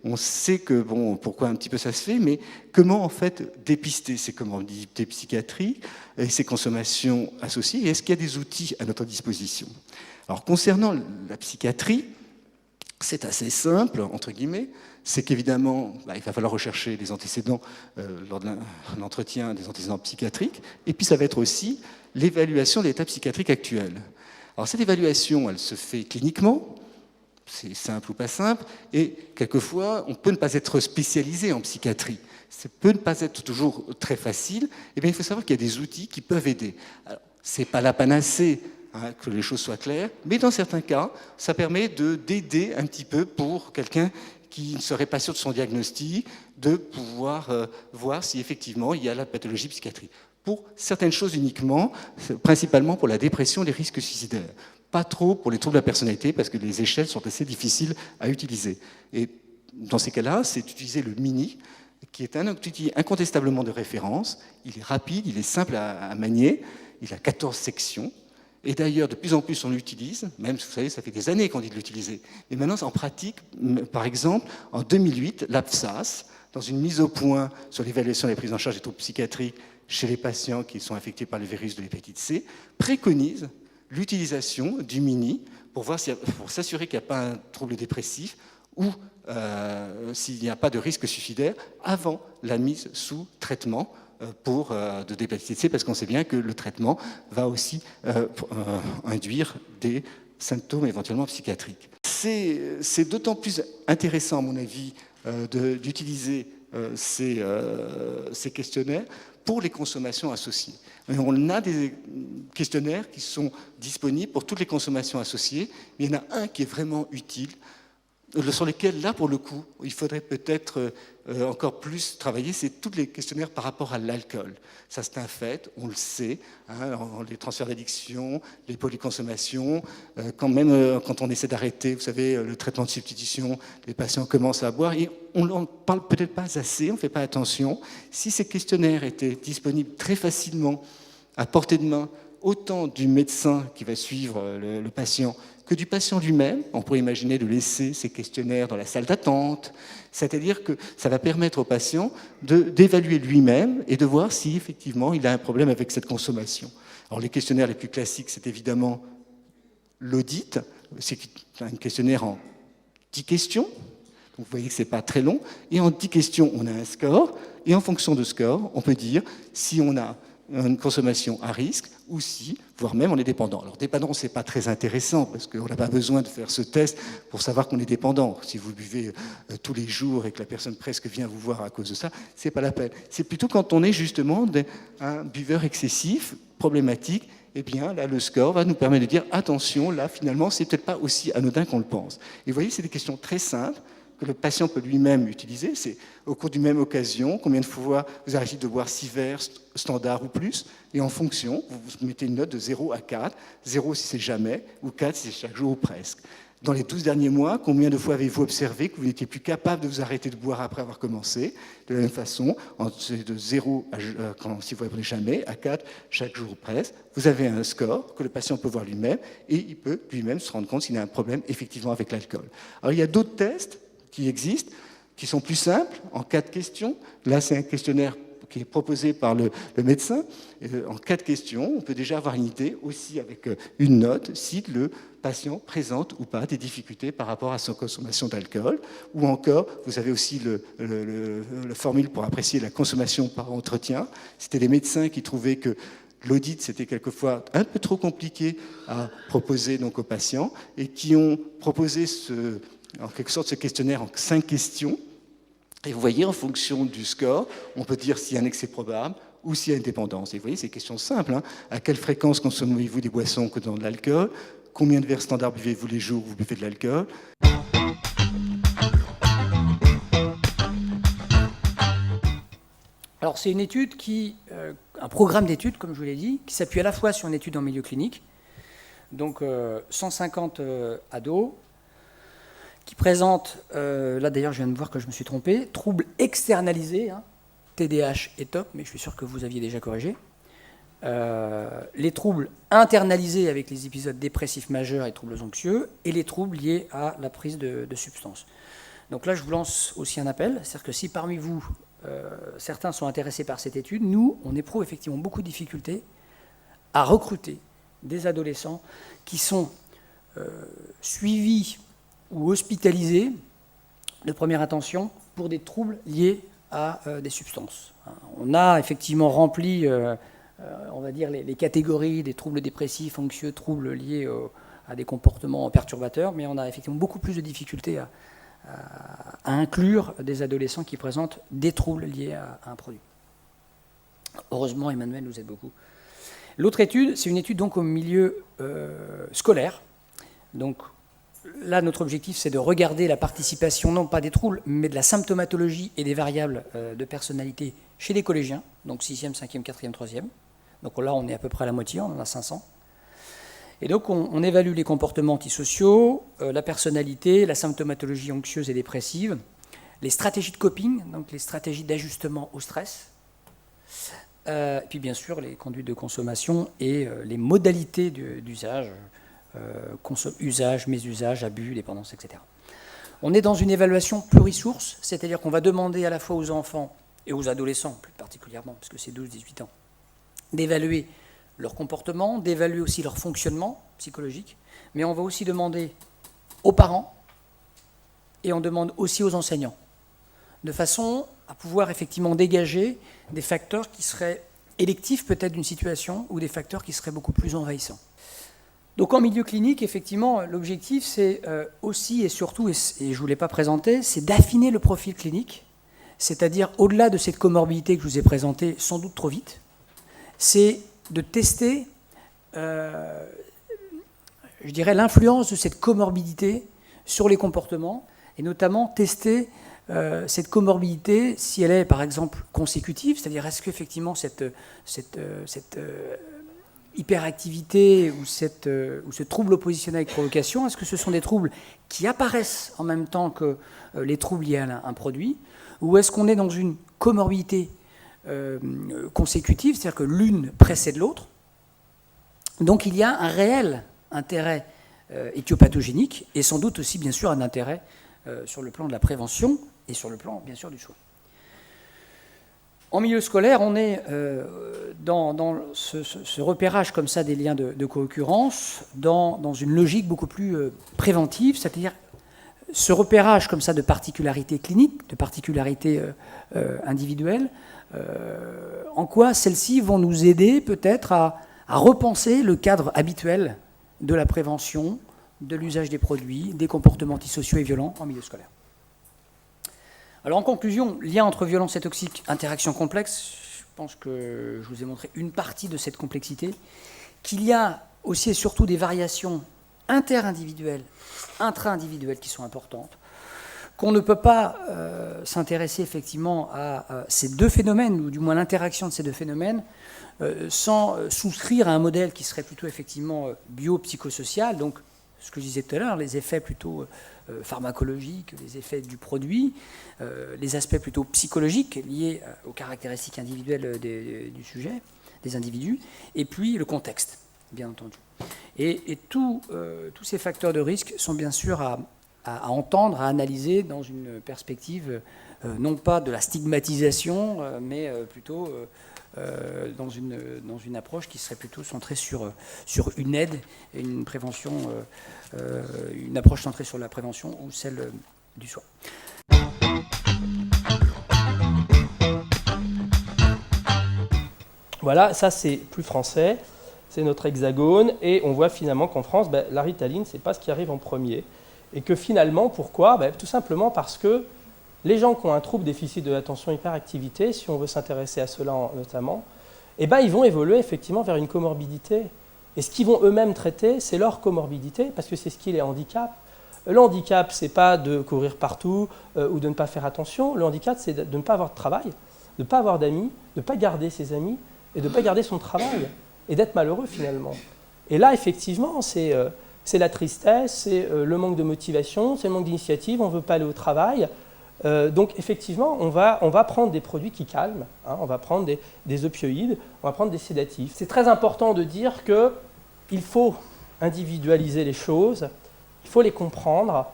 On sait que, bon, pourquoi un petit peu ça se fait, mais comment en fait dépister ces comorbidités psychiatriques et ces consommations associées, et est-ce qu'il y a des outils à notre disposition? Alors concernant la psychiatrie, c'est assez simple, entre guillemets, c'est qu'évidemment, il va falloir rechercher les antécédents lors de l'entretien des antécédents psychiatriques, et puis ça va être aussi l'évaluation de l'état psychiatrique actuel. Alors cette évaluation, elle se fait cliniquement, c'est simple ou pas simple, et quelquefois, on peut ne pas être spécialisé en psychiatrie. Ça peut ne pas être toujours très facile. Eh bien, il faut savoir qu'il y a des outils qui peuvent aider. Ce n'est pas la panacée, que les choses soient claires, mais dans certains cas, ça permet d'aider un petit peu pour quelqu'un qui ne serait pas sûr de son diagnostic, de pouvoir voir si effectivement il y a la pathologie psychiatrique. Pour certaines choses uniquement, principalement pour la dépression et les risques suicidaires. Pas trop pour les troubles de la personnalité, parce que les échelles sont assez difficiles à utiliser. Et dans ces cas-là, c'est utiliser le MINI, qui est un outil incontestablement de référence. Il est rapide, il est simple à manier, il a 14 sections. Et d'ailleurs, de plus en plus, on l'utilise, même, vous savez, ça fait des années qu'on dit de l'utiliser. Mais maintenant, en pratique, par exemple, en 2008, l'APSAS, dans une mise au point sur l'évaluation et la prise en charge des troubles psychiatriques chez les patients qui sont infectés par le virus de l'hépatite C, préconise l'utilisation du MINI pour s'assurer qu'il n'y a pas un trouble dépressif ou s'il n'y a pas de risque suicidaire avant la mise sous traitement de l'hépatite C, parce qu'on sait bien que le traitement va aussi induire des symptômes éventuellement psychiatriques. C'est d'autant plus intéressant, à mon avis, d'utiliser ces questionnaires pour les consommations associées. On a des questionnaires qui sont disponibles pour toutes les consommations associées, mais il y en a un qui est vraiment utile, sur lesquels, là, pour le coup, il faudrait peut-être encore plus travailler, c'est tous les questionnaires par rapport à l'alcool. Ça, c'est un fait, on le sait, les transferts d'addiction, les polyconsommations, quand on essaie d'arrêter, vous savez, le traitement de substitution, les patients commencent à boire, et on n'en parle peut-être pas assez, on ne fait pas attention. Si ces questionnaires étaient disponibles très facilement, à portée de main, autant du médecin qui va suivre le patient que du patient lui-même. On pourrait imaginer de laisser ces questionnaires dans la salle d'attente, c'est-à-dire que ça va permettre au patient d'évaluer lui-même et de voir si effectivement il a un problème avec cette consommation. Alors les questionnaires les plus classiques, c'est évidemment l'audit, c'est un questionnaire en 10 questions, donc vous voyez que ce n'est pas très long, et en 10 questions, on a un score, et en fonction de score, on peut dire si on a une consommation à risque, ou si, voire même, on est dépendant. Alors, dépendant, ce n'est pas très intéressant, parce qu'on n'a pas besoin de faire ce test pour savoir qu'on est dépendant. Si vous buvez tous les jours et que la personne presque vient vous voir à cause de ça, ce n'est pas la peine. C'est plutôt quand on est justement un buveur excessif, problématique, eh bien, là, le score va nous permettre de dire, attention, là, finalement, c'est peut-être pas aussi anodin qu'on le pense. Et vous voyez, c'est des questions très simples, que le patient peut lui-même utiliser. C'est au cours d'une même occasion, combien de fois vous arrêtez de boire 6 verres standard ou plus, et en fonction, vous mettez une note de 0 à 4, 0 si c'est jamais, ou 4 si c'est chaque jour ou presque. Dans les 12 derniers mois, combien de fois avez-vous observé que vous n'étiez plus capable de vous arrêter de boire après avoir commencé? De la même façon, de 0 si vous ne prenez jamais, à 4 chaque jour ou presque, vous avez un score que le patient peut voir lui-même, et il peut lui-même se rendre compte s'il a un problème effectivement avec l'alcool. Alors il y a d'autres tests qui existent, qui sont plus simples, en 4 questions. Là, c'est un questionnaire qui est proposé par le médecin. En 4 questions, on peut déjà avoir une idée, aussi avec une note, si le patient présente ou pas des difficultés par rapport à sa consommation d'alcool. Ou encore, vous avez aussi la formule pour apprécier la consommation par entretien. C'était les médecins qui trouvaient que l'audit, c'était quelquefois un peu trop compliqué à proposer donc, aux patients, et qui ont proposé en quelque sorte ce questionnaire en 5 questions. Et vous voyez, en fonction du score, on peut dire s'il y a un excès probable ou s'il y a une dépendance. Et vous voyez, c'est une question simple. À quelle fréquence consommez-vous des boissons que dans de l'alcool? Combien de verres standards buvez-vous les jours où vous buvez de l'alcool? Alors c'est une étude un programme d'études, comme je vous l'ai dit, qui s'appuie à la fois sur une étude en milieu clinique, donc 150 ados, qui présente, là d'ailleurs je viens de voir que je me suis trompé, troubles externalisés, TDAH et TOP, mais je suis sûr que vous aviez déjà corrigé. Les troubles internalisés avec les épisodes dépressifs majeurs et troubles anxieux, et les troubles liés à la prise de substances. Donc là, je vous lance aussi un appel, c'est-à-dire que si parmi vous, certains sont intéressés par cette étude, nous, on éprouve effectivement beaucoup de difficultés à recruter des adolescents qui sont suivis ou hospitalisés de première intention pour des troubles liés à des substances. On a effectivement rempli, on va dire, les catégories des troubles dépressifs, anxieux, troubles liés à des comportements perturbateurs, mais on a effectivement beaucoup plus de difficultés à inclure des adolescents qui présentent des troubles liés à un produit. Heureusement, Emmanuel nous aide beaucoup. L'autre étude, c'est une étude donc au milieu scolaire. Donc là, notre objectif, c'est de regarder la participation, non pas des troubles, mais de la symptomatologie et des variables de personnalité chez les collégiens, donc 6e, 5e, 4e, 3e. Donc là, on est à peu près à la moitié, on en a 500. Et donc, on évalue les comportements antisociaux, la personnalité, la symptomatologie anxieuse et dépressive, les stratégies de coping, donc les stratégies d'ajustement au stress, et puis bien sûr les conduites de consommation et les modalités d'usage, usage, mésusage, abus, dépendance, etc. On est dans une évaluation plurisource, c'est-à-dire qu'on va demander à la fois aux enfants et aux adolescents, plus particulièrement, parce que c'est 12-18 ans, d'évaluer leur comportement, d'évaluer aussi leur fonctionnement psychologique, mais on va aussi demander aux parents et on demande aussi aux enseignants, de façon à pouvoir effectivement dégager des facteurs qui seraient électifs peut-être d'une situation ou des facteurs qui seraient beaucoup plus envahissants. Donc en milieu clinique, effectivement, l'objectif c'est aussi et surtout, et je ne vous l'ai pas présenté, c'est d'affiner le profil clinique, c'est-à-dire au-delà de cette comorbidité que je vous ai présentée sans doute trop vite, c'est de tester, je dirais, l'influence de cette comorbidité sur les comportements, et notamment tester cette comorbidité, si elle est par exemple consécutive, c'est-à-dire est-ce qu'effectivement cette hyperactivité ou ce trouble oppositionnel avec provocation, est-ce que ce sont des troubles qui apparaissent en même temps que les troubles liés à un produit, ou est-ce qu'on est dans une comorbidité consécutive, c'est-à-dire que l'une précède l'autre. Donc il y a un réel intérêt éthiopathogénique et sans doute aussi bien sûr un intérêt sur le plan de la prévention et sur le plan bien sûr du soin. En milieu scolaire, on est dans ce repérage comme ça des liens de co-occurrence dans une logique beaucoup plus préventive, c'est-à-dire ce repérage comme ça de particularités cliniques, de particularités individuelles, en quoi celles-ci vont nous aider peut-être à repenser le cadre habituel de la prévention, de l'usage des produits, des comportements antisociaux et violents en milieu scolaire. Alors en conclusion, lien entre violence et toxique, interaction complexe, je pense que je vous ai montré une partie de cette complexité, qu'il y a aussi et surtout des variations interindividuelles, intra-individuelles qui sont importantes, qu'on ne peut pas s'intéresser effectivement à ces deux phénomènes, ou du moins l'interaction de ces deux phénomènes, sans souscrire à un modèle qui serait plutôt effectivement bio-psychosocial, donc ce que je disais tout à l'heure, les effets plutôt pharmacologiques, les effets du produit, les aspects plutôt psychologiques liés aux caractéristiques individuelles du sujet, des individus, et puis le contexte, bien entendu. Et tous ces facteurs de risque sont bien sûr à entendre, à analyser dans une perspective non pas de la stigmatisation, mais plutôt dans une approche qui serait plutôt centrée sur une aide et une prévention, une approche centrée sur la prévention ou celle du soin. Voilà, ça c'est plus français, c'est notre hexagone, et on voit finalement qu'en France, la Ritaline, c'est pas ce qui arrive en premier. Et que finalement, pourquoi ? Tout simplement parce que les gens qui ont un trouble déficit de l'attention hyperactivité, si on veut s'intéresser à cela notamment, ils vont évoluer effectivement vers une comorbidité. Et ce qu'ils vont eux-mêmes traiter, c'est leur comorbidité, parce que c'est ce qui les handicape. Le handicap, c'est pas de courir partout ou de ne pas faire attention. Le handicap, c'est de ne pas avoir de travail, de ne pas avoir d'amis, de ne pas garder ses amis et de ne pas garder son travail et d'être malheureux finalement. Et là, effectivement, c'est la tristesse, c'est le manque de motivation, c'est le manque d'initiative, on ne veut pas aller au travail. Donc effectivement, on va prendre des produits qui calment, on va prendre des opioïdes, on va prendre des sédatifs. C'est très important de dire qu'il faut individualiser les choses, il faut les comprendre,